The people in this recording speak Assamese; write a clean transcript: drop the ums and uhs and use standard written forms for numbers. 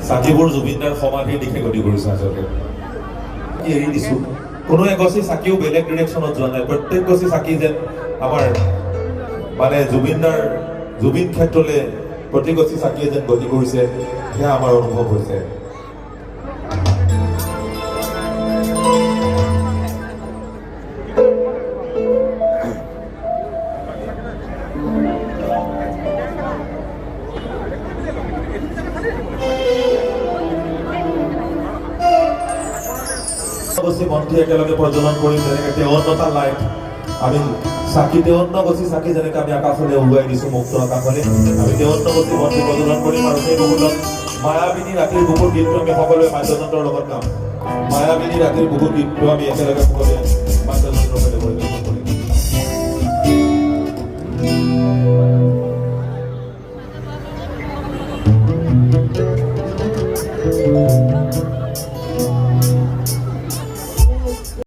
চাকিবোৰ জুবিনদাৰ সমাধিৰ দিশে গতি কৰিছে আচলতে এৰি দিছো কোনো এগছি চাকিও বেলেগ ডিৰেকশ্যনত যোৱা নাই প্ৰত্যেক গছি চাকি যেন আমাৰ মানে জুবিন ক্ষেত্ৰলৈ প্ৰতি গছি চাকিয়ে যেন গতি কৰিছে সেয়া আমাৰ অনুভৱ হৈছে মন্ত্ৰী একেলগে প্ৰজ্বলন কৰিম যেনেকৈ 53টা লাইট আমি চাকি 53 গছি চাকি যেনেকৈ আমি আকাশলৈ উৰুৱাই দিছো মুক্ত আকাশলৈ আমি 53 গছি মন্ত্ৰী প্ৰজ্বলন কৰিম আৰু সেই মুহূৰ্তত মায়াবিনী ৰাতিৰ বুকুৰ গীতটো আমি সকলোৱে বাদ্যযন্ত্ৰৰ লগত গাম মায়াবিনী ৰাতিৰ বুকুৰ গীতটো আমি একেলগে সকলোৱে বাদ্যযন্ত্ৰৰ সৈতে পৰিৱেশন কৰিম